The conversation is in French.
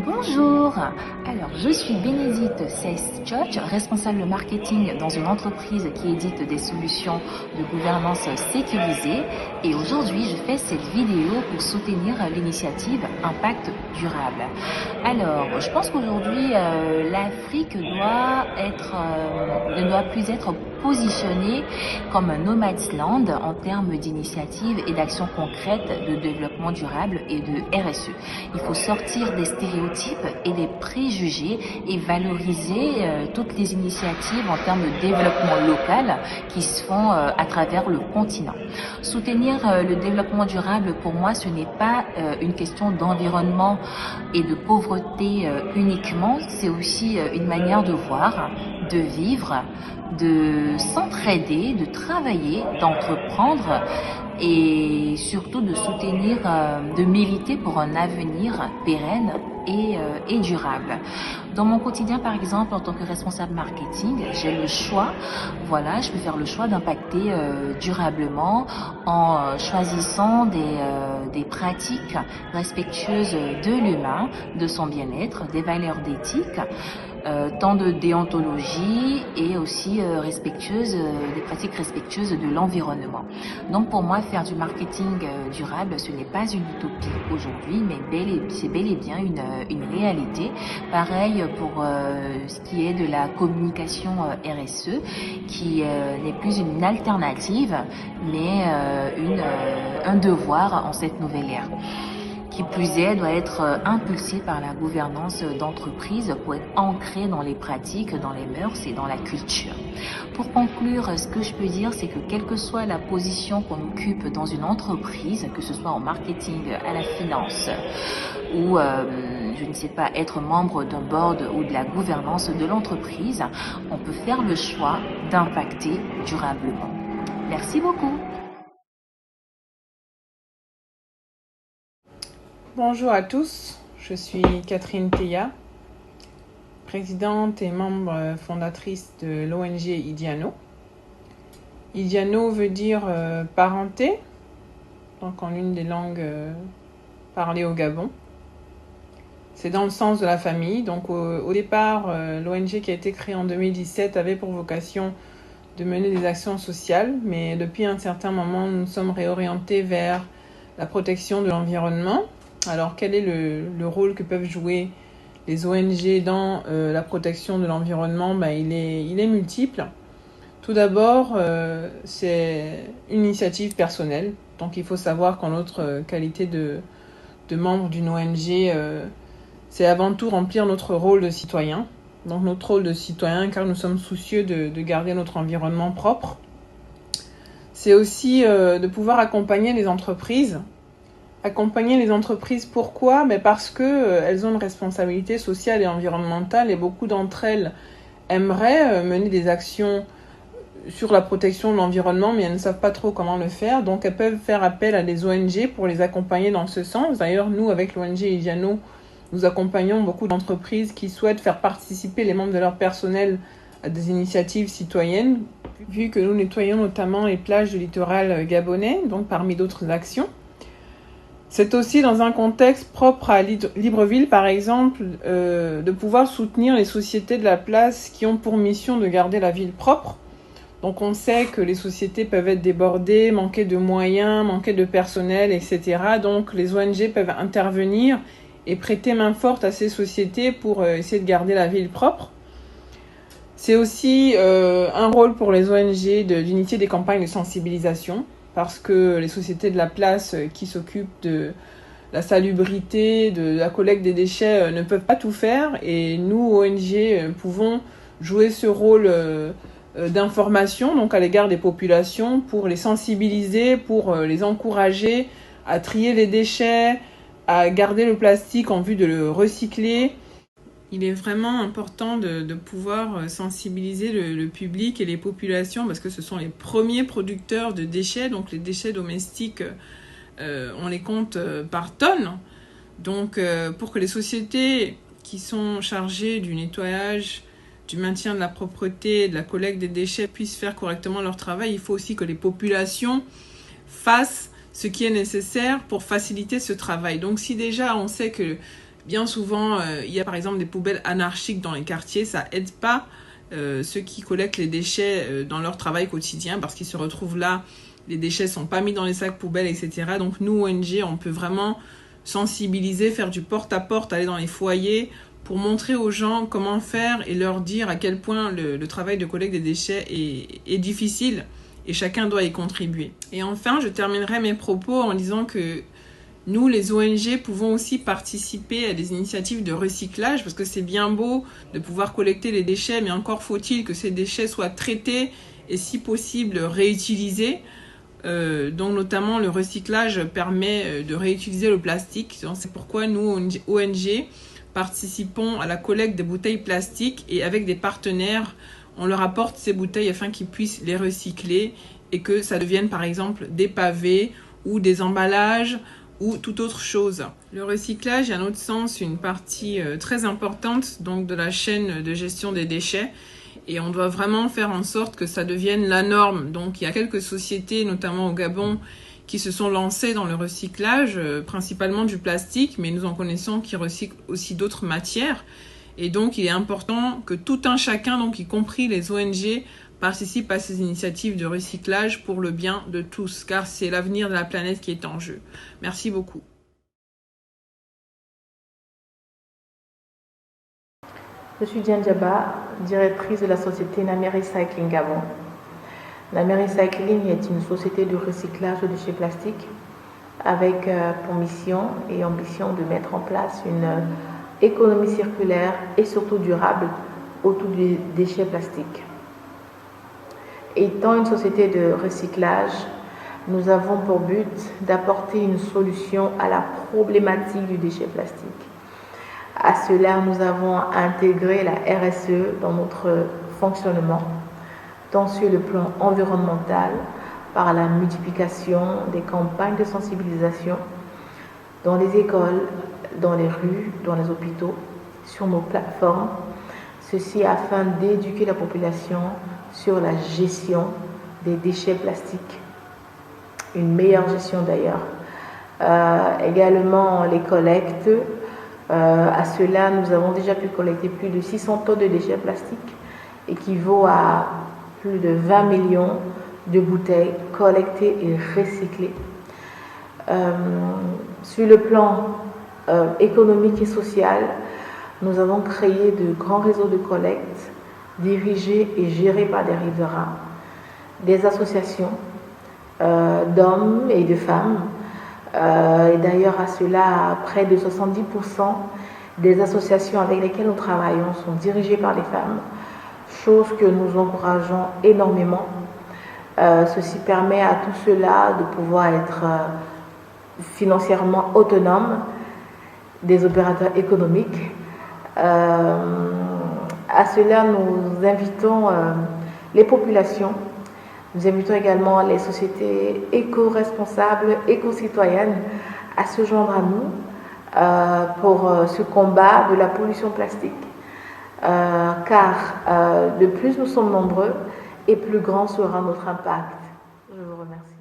Bonjour, alors je suis Bénédicte Seiss-Tchotch, responsable marketing dans une entreprise qui édite des solutions de gouvernance sécurisée et aujourd'hui je fais cette vidéo pour soutenir l'initiative Impact Durable. Alors je pense qu'aujourd'hui l'Afrique ne doit plus être positionnée comme un nomad's land en termes d'initiatives et d'actions concrètes de développement durable et de RSE. Il faut sortir des stéréotypes et des préjugés et valoriser toutes les initiatives en termes de développement local qui se font à travers le continent. Soutenir le développement durable, pour moi, ce n'est pas une question d'environnement et de pauvreté uniquement, c'est aussi une manière de voir, de vivre, de s'entraider, de travailler, d'entreprendre et surtout de soutenir, de militer pour un avenir pérenne et durable. Dans mon quotidien, par exemple, en tant que responsable marketing, j'ai le choix, voilà, je peux faire le choix d'impacter durablement en choisissant des pratiques respectueuses de l'humain, de son bien-être, des valeurs d'éthique, tant de déontologie et aussi des pratiques respectueuses de l'environnement. Donc pour moi, faire du marketing durable, ce n'est pas une utopie aujourd'hui, mais c'est bel et bien une réalité. Pareil pour ce qui est de la communication RSE, qui n'est plus une alternative, mais un devoir en cette nouvelle ère. Qui plus est, doit être impulsé par la gouvernance d'entreprise pour être ancré dans les pratiques, dans les mœurs et dans la culture. Pour conclure, ce que je peux dire, c'est que quelle que soit la position qu'on occupe dans une entreprise, que ce soit en marketing, à la finance, ou je ne sais pas, être membre d'un board ou de la gouvernance de l'entreprise, on peut faire le choix d'impacter durablement. Merci beaucoup. Bonjour à tous, je suis Catherine Théa, présidente et membre fondatrice de l'ONG Idiano. Idiano veut dire parenté, donc en une des langues parlées au Gabon. C'est dans le sens de la famille. Donc au départ, l'ONG qui a été créée en 2017 avait pour vocation de mener des actions sociales, mais depuis un certain moment, nous nous sommes réorientés vers la protection de l'environnement. Alors, quel est le rôle que peuvent jouer les ONG dans la protection de l'environnement? Il est multiple. Tout d'abord, c'est une initiative personnelle. Donc, il faut savoir qu'en notre qualité de membre d'une ONG, c'est avant tout remplir notre rôle de citoyen. Donc, notre rôle de citoyen, car nous sommes soucieux de garder notre environnement propre. C'est aussi de pouvoir accompagner les entreprises. Accompagner les entreprises, pourquoi? Parce que elles ont une responsabilité sociale et environnementale et beaucoup d'entre elles aimeraient mener des actions sur la protection de l'environnement, mais elles ne savent pas trop comment le faire. Donc elles peuvent faire appel à des ONG pour les accompagner dans ce sens. D'ailleurs, nous, avec l'ONG Idiano, nous accompagnons beaucoup d'entreprises qui souhaitent faire participer les membres de leur personnel à des initiatives citoyennes, vu que nous nettoyons notamment les plages du littoral gabonais, donc parmi d'autres actions. C'est aussi dans un contexte propre à Libreville, par exemple, de pouvoir soutenir les sociétés de la place qui ont pour mission de garder la ville propre. Donc on sait que les sociétés peuvent être débordées, manquer de moyens, manquer de personnel, etc. Donc les ONG peuvent intervenir et prêter main forte à ces sociétés pour essayer de garder la ville propre. C'est aussi un rôle pour les ONG d'initier des campagnes de sensibilisation, parce que les sociétés de la place qui s'occupent de la salubrité, de la collecte des déchets ne peuvent pas tout faire. Et nous, ONG, pouvons jouer ce rôle d'information donc à l'égard des populations pour les sensibiliser, pour les encourager à trier les déchets, à garder le plastique en vue de le recycler. Il est vraiment important de pouvoir sensibiliser le public et les populations parce que ce sont les premiers producteurs de déchets. Donc les déchets domestiques, on les compte par tonnes. Donc pour que les sociétés qui sont chargées du nettoyage, du maintien de la propreté, de la collecte des déchets puissent faire correctement leur travail, il faut aussi que les populations fassent ce qui est nécessaire pour faciliter ce travail. Donc si déjà on sait que Bien souvent, il y a par exemple des poubelles anarchiques dans les quartiers, ça aide pas ceux qui collectent les déchets dans leur travail quotidien parce qu'ils se retrouvent là, les déchets sont pas mis dans les sacs poubelles, etc. Donc nous, ONG, on peut vraiment sensibiliser, faire du porte-à-porte, aller dans les foyers pour montrer aux gens comment faire et leur dire à quel point le travail de collecte des déchets est difficile et chacun doit y contribuer. Et enfin, je terminerai mes propos en disant que nous, les ONG, pouvons aussi participer à des initiatives de recyclage parce que c'est bien beau de pouvoir collecter les déchets, mais encore faut-il que ces déchets soient traités et si possible réutilisés. Donc notamment le recyclage permet de réutiliser le plastique. Donc, c'est pourquoi nous, ONG, participons à la collecte des bouteilles plastiques et avec des partenaires, on leur apporte ces bouteilles afin qu'ils puissent les recycler et que ça devienne par exemple des pavés ou des emballages ou toute autre chose. Le recyclage est à notre sens une partie très importante donc de la chaîne de gestion des déchets et on doit vraiment faire en sorte que ça devienne la norme. Donc il y a quelques sociétés, notamment au Gabon, qui se sont lancées dans le recyclage, principalement du plastique, mais nous en connaissons qui recyclent aussi d'autres matières. Et donc il est important que tout un chacun, donc y compris les ONG, participe à ces initiatives de recyclage pour le bien de tous, car c'est l'avenir de la planète qui est en jeu. Merci beaucoup. Je suis Diane Djaba, directrice de la société Namé Recycling Gabon. Namé Recycling est une société de recyclage de déchets plastiques avec pour mission et ambition de mettre en place une économie circulaire et surtout durable autour des déchets plastiques. Étant une société de recyclage, nous avons pour but d'apporter une solution à la problématique du déchet plastique. À cela, nous avons intégré la RSE dans notre fonctionnement, tant sur le plan environnemental, par la multiplication des campagnes de sensibilisation dans les écoles, dans les rues, dans les hôpitaux, sur nos plateformes, ceci afin d'éduquer la population sur la gestion des déchets plastiques, une meilleure gestion d'ailleurs. Également les collectes. À cela, nous avons déjà pu collecter plus de 600 tonnes de déchets plastiques, équivaut à plus de 20 millions de bouteilles collectées et recyclées. Sur le plan économique et social, nous avons créé de grands réseaux de collecte dirigés et gérés par des riverains, des associations d'hommes et de femmes. Et d'ailleurs, à cela, près de 70% des associations avec lesquelles nous travaillons sont dirigées par les femmes, chose que nous encourageons énormément. Ceci permet à tout cela de pouvoir être financièrement autonomes, des opérateurs économiques. À cela, nous invitons les populations. Nous invitons également les sociétés éco-responsables, éco-citoyennes à se joindre à nous pour ce combat de la pollution plastique. Car de plus nous sommes nombreux et plus grand sera notre impact. Je vous remercie.